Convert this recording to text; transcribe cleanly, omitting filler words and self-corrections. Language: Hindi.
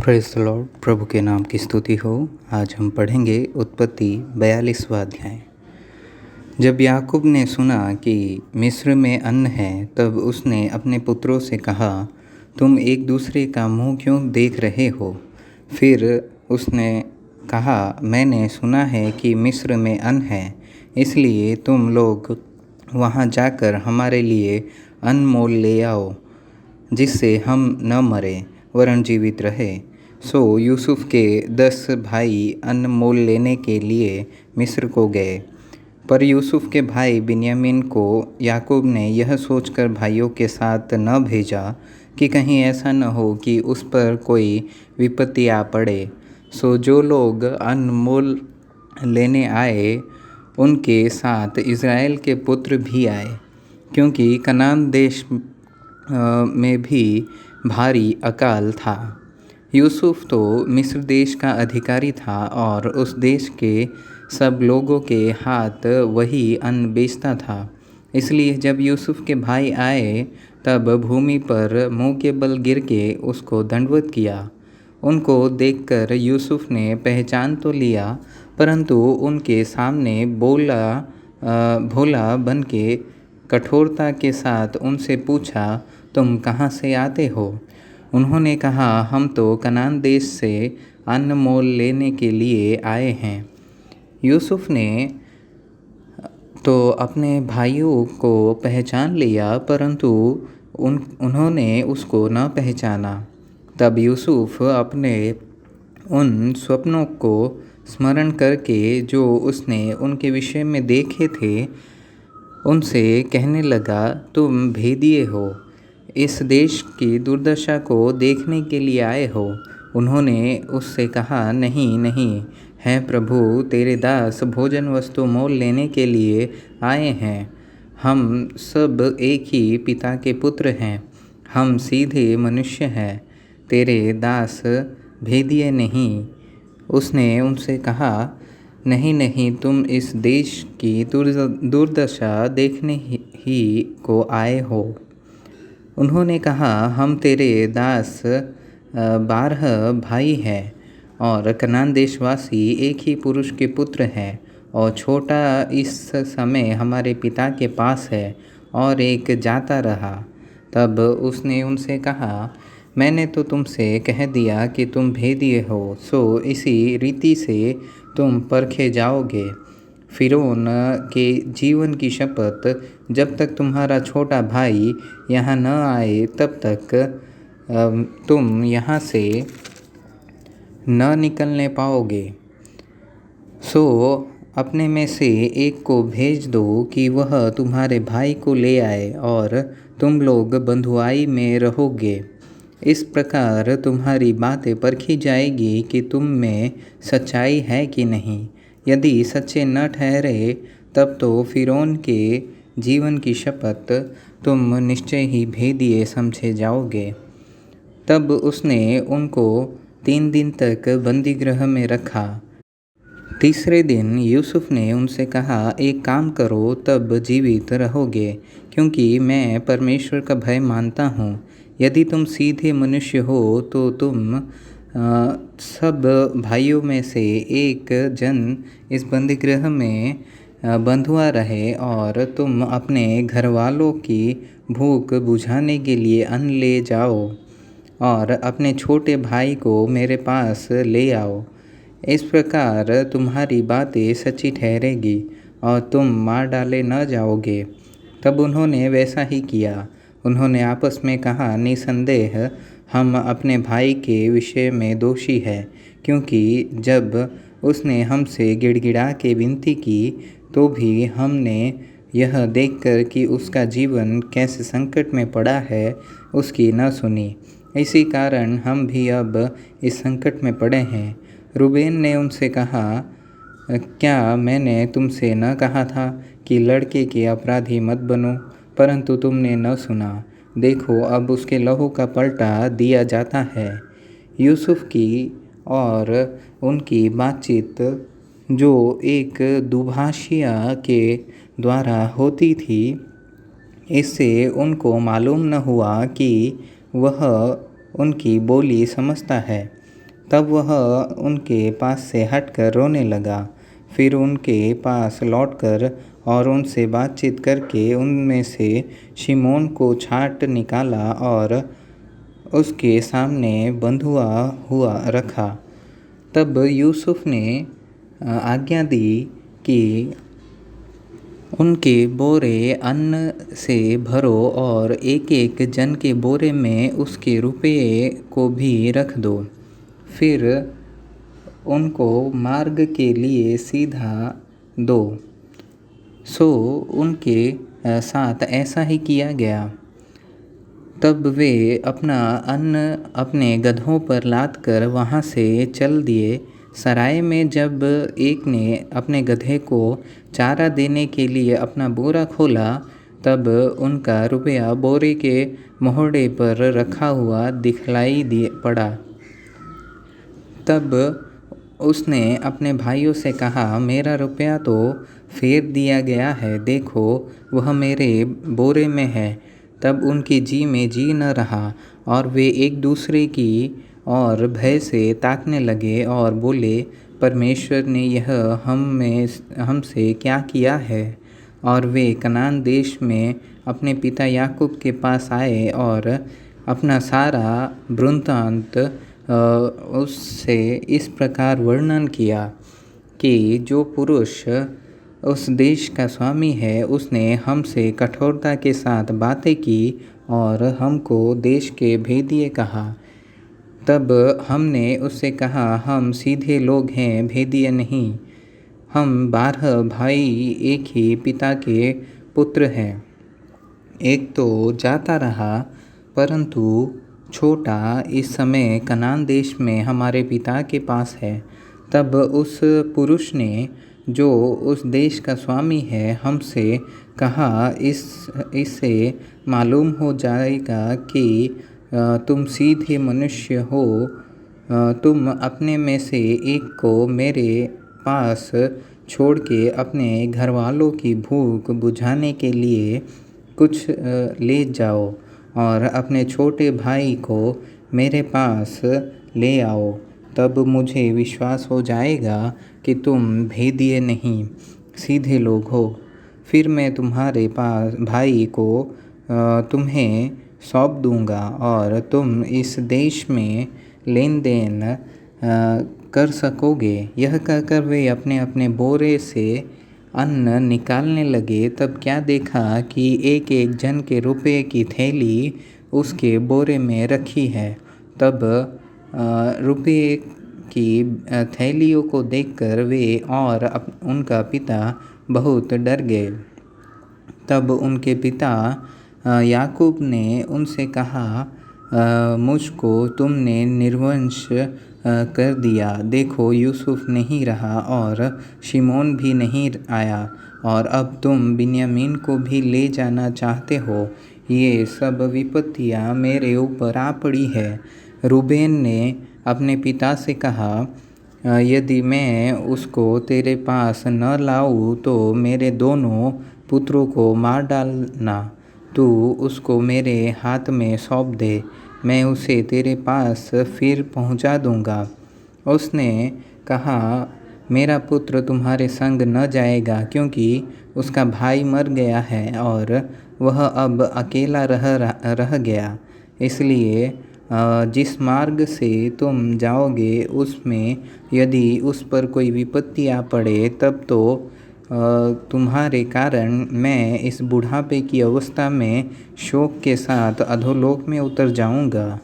Praise the Lord. प्रभु के नाम की स्तुति हो। आज हम पढ़ेंगे उत्पत्ति 42वां अध्याय। जब याकूब ने सुना कि मिस्र में अन्न है, तब उसने अपने पुत्रों से कहा, तुम एक दूसरे का मुँह क्यों देख रहे हो? फिर उसने कहा, मैंने सुना है कि मिस्र में अन्न है, इसलिए तुम लोग वहाँ जाकर हमारे लिए अन्न मोल ले आओ, जिससे हम न मरें वरन जीवित रहे। सो यूसुफ के 10 भाई अन्न मोल लेने के लिए मिस्र को गए। पर यूसुफ के भाई बिन्यामीन को याकूब ने यह सोचकर भाइयों के साथ न भेजा कि कहीं ऐसा न हो कि उस पर कोई विपत्ति आ पड़े। सो जो लोग अन्न मोल लेने आए, उनके साथ इज़राइल के पुत्र भी आए, क्योंकि कनान देश में भी भारी अकाल था। यूसुफ तो मिस्र देश का अधिकारी था और उस देश के सब लोगों के हाथ वही अन्न बेचता था। इसलिए जब यूसुफ के भाई आए, तब भूमि पर मुँह के बल गिर के उसको दंडवत किया। उनको देखकर यूसुफ ने पहचान तो लिया, परंतु उनके सामने भोला बन के कठोरता के साथ उनसे पूछा, तुम कहाँ से आते हो? उन्होंने कहा, हम तो कनान देश से अन्न मोल लेने के लिए आए हैं। यूसुफ ने तो अपने भाइयों को पहचान लिया, परंतु उन्होंने उसको न पहचाना। तब यूसुफ अपने उन स्वप्नों को स्मरण करके जो उसने उनके विषय में देखे थे, उनसे कहने लगा, तुम भेदिए हो, इस देश की दुर्दशा को देखने के लिए आए हो? उन्होंने उससे कहा, नहीं नहीं, है प्रभु, तेरे दास भोजन वस्तु मोल लेने के लिए आए हैं। हम सब एक ही पिता के पुत्र हैं, हम सीधे मनुष्य हैं, तेरे दास भेदिए नहीं। उसने उनसे कहा, नहीं नहीं, तुम इस देश की दुर्दशा देखने ही को आए हो। उन्होंने कहा, हम तेरे दास 12 भाई हैं और कनान देशवासी एक ही पुरुष के पुत्र हैं, और छोटा इस समय हमारे पिता के पास है और एक जाता रहा। तब उसने उनसे कहा, मैंने तो तुमसे कह दिया कि तुम भेदिए हो, सो इसी रीति से तुम परखे जाओगे। फिरौन के जीवन की शपथ, जब तक तुम्हारा छोटा भाई यहाँ न आए, तब तक तुम यहाँ से न निकलने पाओगे। सो अपने में से एक को भेज दो कि वह तुम्हारे भाई को ले आए, और तुम लोग बंधुआई में रहोगे। इस प्रकार तुम्हारी बातें परखी जाएगी कि तुम में सच्चाई है कि नहीं। यदि सच्चे न ठहरे, तब तो फिरौन के जीवन की शपथ तुम निश्चय ही भेदिए समझे जाओगे। तब उसने उनको 3 दिन तक बंदीगृह में रखा। तीसरे दिन यूसुफ ने उनसे कहा, एक काम करो, तब जीवित रहोगे, क्योंकि मैं परमेश्वर का भय मानता हूँ। यदि तुम सीधे मनुष्य हो तो तुम सब भाइयों में से एक जन इस बंदीगृह में बंधुआ रहे, और तुम अपने घर वालों की भूख बुझाने के लिए अन्न ले जाओ, और अपने छोटे भाई को मेरे पास ले आओ। इस प्रकार तुम्हारी बातें सच्ची ठहरेगी और तुम मार डाले न जाओगे। तब उन्होंने वैसा ही किया। उन्होंने आपस में कहा, निसंदेह हम अपने भाई के विषय में दोषी हैं, क्योंकि जब उसने हमसे गिड़गिड़ा के विनती की, तो भी हमने यह देखकर कि उसका जीवन कैसे संकट में पड़ा है, उसकी न सुनी। इसी कारण हम भी अब इस संकट में पड़े हैं। रूबेन ने उनसे कहा, क्या मैंने तुमसे न कहा था कि लड़के के अपराधी मत बनो? परंतु तुमने न सुना। देखो, अब उसके लहू का पलटा दिया जाता है। यूसुफ की और उनकी बातचीत जो एक दुभाषिया के द्वारा होती थी, इससे उनको मालूम न हुआ कि वह उनकी बोली समझता है। तब वह उनके पास से हटकर रोने लगा। फिर उनके पास लौटकर और उनसे बातचीत करके उनमें से शिमोन को छांट निकाला और उसके सामने बंधुआ हुआ रखा। तब यूसुफ ने आज्ञा दी कि उनके बोरे अन्न से भरो और एक एक जन के बोरे में उसके रुपये को भी रख दो। फिर उनको मार्ग के लिए सीधा दो। सो उनके साथ ऐसा ही किया गया। तब वे अपना अन्न अपने गधों पर लाद कर वहाँ से चल दिए। सराय में जब एक ने अपने गधे को चारा देने के लिए अपना बोरा खोला, तब उनका रुपया बोरे के मोहड़े पर रखा हुआ दिखलाई पड़ा। तब उसने अपने भाइयों से कहा, मेरा रुपया तो फेर दिया गया है, देखो वह मेरे बोरे में है। तब उनकी जी में जी न रहा और वे एक दूसरे की और भय से ताकने लगे और बोले, परमेश्वर ने यह हमसे क्या किया है। और वे कनान देश में अपने पिता याकूब के पास आए और अपना सारा वृत्तांत उससे इस प्रकार वर्णन किया कि जो पुरुष उस देश का स्वामी है, उसने हमसे कठोरता के साथ बातें की और हमको देश के भेदिए कहा। तब हमने उससे कहा, हम सीधे लोग हैं, भेदिए नहीं। हम 12 भाई एक ही पिता के पुत्र हैं। एक तो जाता रहा, परंतु छोटा इस समय कनान देश में हमारे पिता के पास है। तब उस पुरुष ने, जो उस देश का स्वामी है, हमसे कहा, इससे मालूम हो जाएगा कि तुम सीधे मनुष्य हो। तुम अपने में से एक को मेरे पास छोड़ के अपने घरवालों की भूख बुझाने के लिए कुछ ले जाओ और अपने छोटे भाई को मेरे पास ले आओ। तब मुझे विश्वास हो जाएगा कि तुम भेदिए नहीं, सीधे लोग हो। फिर मैं तुम्हारे पास भाई को तुम्हें सौंप दूंगा और तुम इस देश में लेन देन कर सकोगे। यह कहकर वे अपने अपने बोरे से अन्न निकालने लगे। तब क्या देखा कि एक एक जन के रुपये की थैली उसके बोरे में रखी है। तब रुपये की थैलियों को देखकर वे और उनका पिता बहुत डर गए। तब उनके पिता याकूब ने उनसे कहा, मुझको तुमने निर्वंश कर दिया। देखो, यूसुफ नहीं रहा और शिमोन भी नहीं आया और अब तुम बिन्यामीन को भी ले जाना चाहते हो। ये सब विपत्तियाँ मेरे ऊपर आ पड़ी है। रूबेन ने अपने पिता से कहा, यदि मैं उसको तेरे पास न लाऊं तो मेरे दोनों पुत्रों को मार डालना। तू उसको मेरे हाथ में सौंप दे, मैं उसे तेरे पास फिर पहुंचा दूंगा। उसने कहा, मेरा पुत्र तुम्हारे संग न जाएगा, क्योंकि उसका भाई मर गया है और वह अब अकेला रह गया। इसलिए जिस मार्ग से तुम जाओगे उसमें यदि उस पर कोई विपत्ति आ पड़े, तब तो तुम्हारे कारण मैं इस बुढ़ापे की अवस्था में शोक के साथ अधोलोक में उतर जाऊंगा।